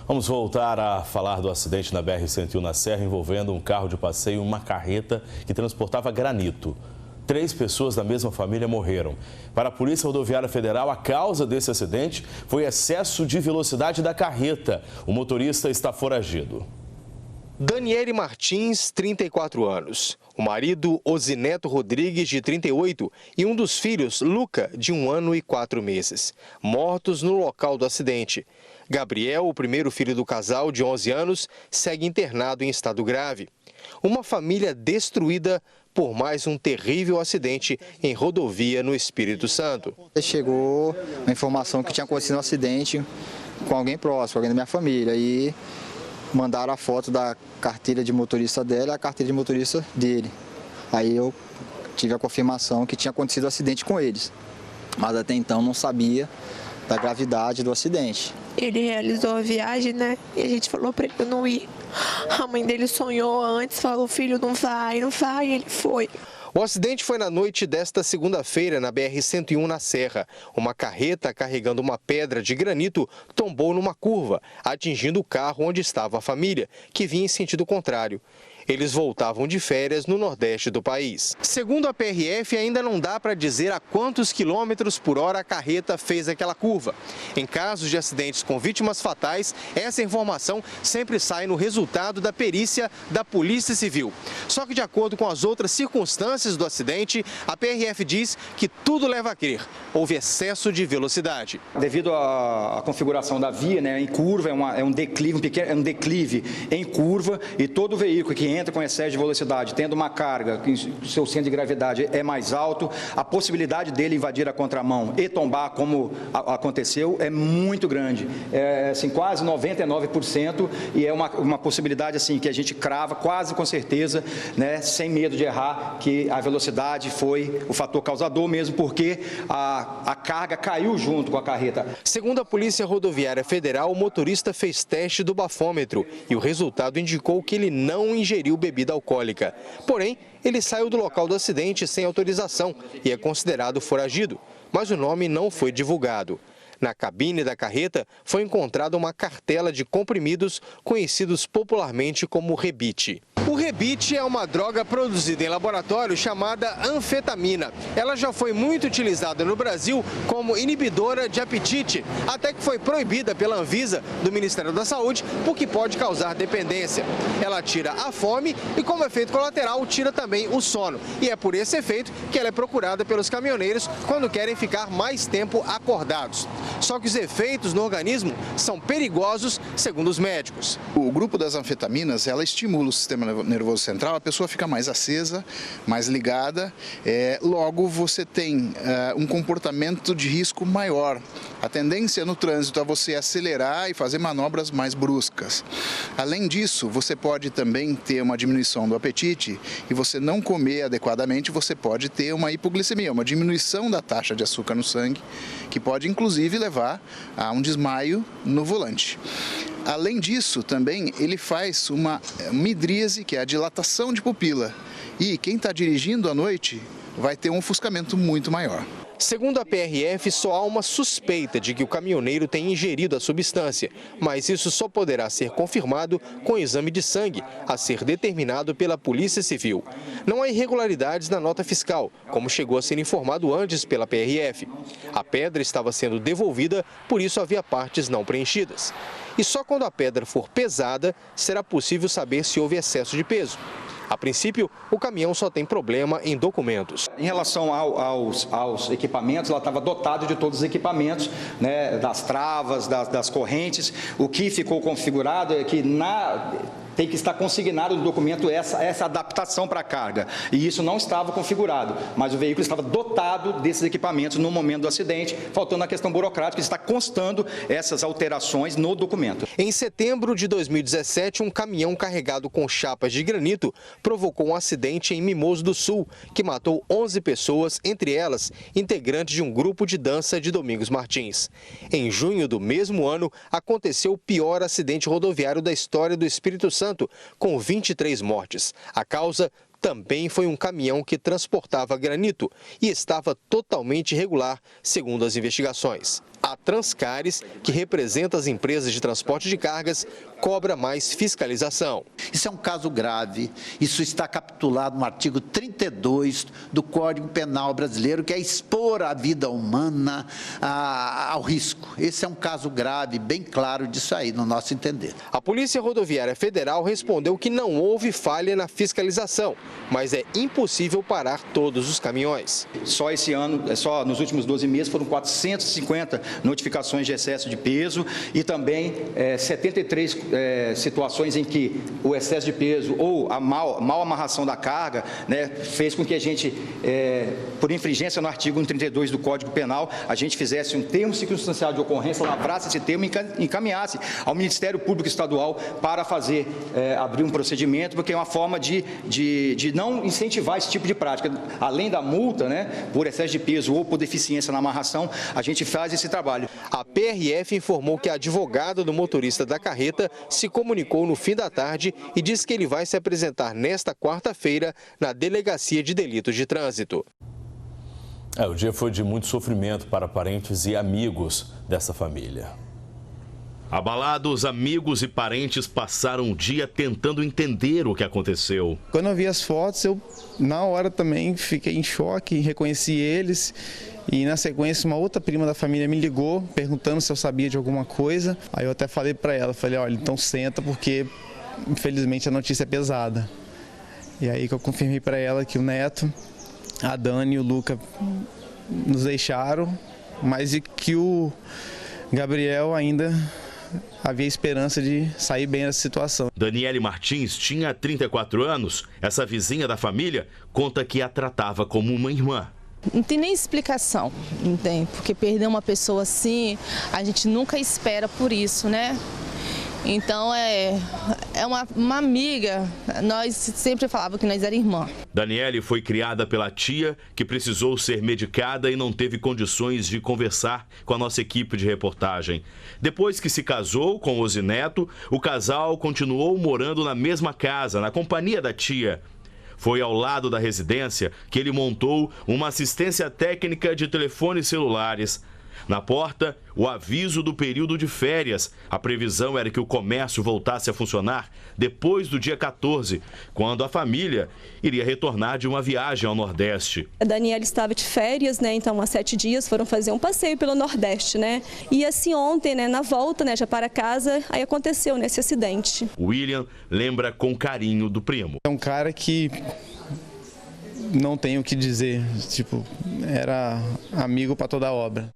Vamos voltar a falar do acidente na BR-101 na Serra envolvendo um carro de passeio e uma carreta que transportava granito. 3 pessoas da mesma família morreram. Para a Polícia Rodoviária Federal, a causa desse acidente foi excesso de velocidade da carreta. O motorista está foragido. Daniele Martins, 34 anos. O marido, Osineto Rodrigues, de 38, e um dos filhos, Luca, de 1 ano e 4 meses, mortos no local do acidente. Gabriel, o primeiro filho do casal, de 11 anos, segue internado em estado grave. Uma família destruída por mais um terrível acidente em rodovia no Espírito Santo. Chegou a informação que tinha acontecido um acidente com alguém próximo, alguém da minha família, e mandaram a foto da carteira de motorista dela e a carteira de motorista dele. Aí eu tive a confirmação que tinha acontecido um acidente com eles, mas até então não sabia da gravidade do acidente. Ele realizou a viagem, né? E a gente falou para ele não ir. A mãe dele sonhou antes, falou, filho, não vai, e ele foi. O acidente foi na noite desta segunda-feira na BR-101 na Serra. Uma carreta carregando uma pedra de granito tombou numa curva, atingindo o carro onde estava a família, que vinha em sentido contrário. Eles voltavam de férias no nordeste do país. Segundo a PRF, ainda não dá para dizer a quantos quilômetros por hora a carreta fez aquela curva. Em casos de acidentes com vítimas fatais, essa informação sempre sai no resultado da perícia da Polícia Civil. Só que, de acordo com as outras circunstâncias do acidente, a PRF diz que tudo leva a crer. Houve excesso de velocidade. Devido à configuração da via, né, em curva, é um declive em curva, e todo veículo que entra com excesso de velocidade, tendo uma carga, que o seu centro de gravidade é mais alto, a possibilidade dele invadir a contramão e tombar, como aconteceu, é muito grande. É assim, quase 99%, e é uma possibilidade assim, que a gente crava quase com certeza, né, sem medo de errar, que a velocidade foi o fator causador mesmo, porque a carga caiu junto com a carreta. Segundo a Polícia Rodoviária Federal, o motorista fez teste do bafômetro e o resultado indicou que ele não ingeriu bebida alcoólica. Porém, ele saiu do local do acidente sem autorização e é considerado foragido, mas o nome não foi divulgado. Na cabine da carreta foi encontrada uma cartela de comprimidos conhecidos popularmente como rebite. O rebite é uma droga produzida em laboratório chamada anfetamina. Ela já foi muito utilizada no Brasil como inibidora de apetite, até que foi proibida pela Anvisa, do Ministério da Saúde, porque pode causar dependência. Ela tira a fome e, como efeito colateral, tira também o sono. E é por esse efeito que ela é procurada pelos caminhoneiros quando querem ficar mais tempo acordados. Só que os efeitos no organismo são perigosos, segundo os médicos. O grupo das anfetaminas, ela estimula o sistema nervoso central, a pessoa fica mais acesa, mais ligada, logo você tem um comportamento de risco maior. A tendência no trânsito é você acelerar e fazer manobras mais bruscas. Além disso, você pode também ter uma diminuição do apetite e você não comer adequadamente, você pode ter uma hipoglicemia, uma diminuição da taxa de açúcar no sangue, que pode inclusive levar a um desmaio no volante. Além disso, também ele faz uma midríase, que é a dilatação de pupila. E quem está dirigindo à noite vai ter um ofuscamento muito maior. Segundo a PRF, só há uma suspeita de que o caminhoneiro tenha ingerido a substância, mas isso só poderá ser confirmado com exame de sangue, a ser determinado pela Polícia Civil. Não há irregularidades na nota fiscal, como chegou a ser informado antes pela PRF. A pedra estava sendo devolvida, por isso havia partes não preenchidas. E só quando a pedra for pesada, será possível saber se houve excesso de peso. A princípio, o caminhão só tem problema em documentos. Em relação aos equipamentos, ela estava dotada de todos os equipamentos, né, das travas, das correntes. O que ficou configurado é que tem que estar consignado no documento essa adaptação para a carga. E isso não estava configurado, mas o veículo estava dotado desses equipamentos no momento do acidente, faltando a questão burocrática, está constando essas alterações no documento. Em setembro de 2017, um caminhão carregado com chapas de granito provocou um acidente em Mimoso do Sul, que matou 11 pessoas, entre elas integrantes de um grupo de dança de Domingos Martins. Em junho do mesmo ano, aconteceu o pior acidente rodoviário da história do Espírito Santo, com 23 mortes. A causa também foi um caminhão que transportava granito e estava totalmente irregular, segundo as investigações. A Transcares, que representa as empresas de transporte de cargas, cobra mais fiscalização. Isso é um caso grave, isso está capitulado no artigo 32 do Código Penal brasileiro, que é expor a vida humana ao risco. Esse é um caso grave, bem claro disso aí, no nosso entender. A Polícia Rodoviária Federal respondeu que não houve falha na fiscalização, mas é impossível parar todos os caminhões. Só esse ano, só nos últimos 12 meses, foram 450 notificações de excesso de peso e também 73 situações em que o excesso de peso ou a mal amarração da carga, né, fez com que a gente, por infringência no artigo 132 do Código Penal, a gente fizesse um termo circunstancial de ocorrência, lavrasse esse termo e encaminhasse ao Ministério Público Estadual para fazer, abrir um procedimento, porque é uma forma de não incentivar esse tipo de prática. Além da multa, né, por excesso de peso ou por deficiência na amarração, a gente faz esse trabalho. A PRF informou que a advogada do motorista da carreta se comunicou no fim da tarde e disse que ele vai se apresentar nesta quarta-feira na Delegacia de Delitos de Trânsito. O dia foi de muito sofrimento para parentes e amigos dessa família. Abalados, amigos e parentes passaram o dia tentando entender o que aconteceu. Quando eu vi as fotos, eu na hora também fiquei em choque, reconheci eles. E na sequência uma outra prima da família me ligou perguntando se eu sabia de alguma coisa. Aí eu até falei para ela, olha, então senta porque infelizmente a notícia é pesada. E aí que eu confirmei para ela que o Neto, a Dani e o Luca nos deixaram, mas e que o Gabriel ainda havia esperança de sair bem dessa situação. Daniele Martins tinha 34 anos. Essa vizinha da família conta que a tratava como uma irmã. Não tem nem explicação, entende? Porque perder uma pessoa assim, a gente nunca espera por isso, né? Então é uma amiga, nós sempre falávamos que nós era irmã. Daniele foi criada pela tia, que precisou ser medicada e não teve condições de conversar com a nossa equipe de reportagem. Depois que se casou com Osineto, o casal continuou morando na mesma casa, na companhia da tia. Foi ao lado da residência que ele montou uma assistência técnica de telefones celulares. Na porta, o aviso do período de férias. A previsão era que o comércio voltasse a funcionar depois do dia 14, quando a família iria retornar de uma viagem ao Nordeste. A Daniela estava de férias, né? Então há 7 dias foram fazer um passeio pelo Nordeste, né? E assim ontem, né, na volta, né, já para casa, aí aconteceu esse acidente. William lembra com carinho do primo. É um cara que não tenho o que dizer, tipo, era amigo para toda a obra.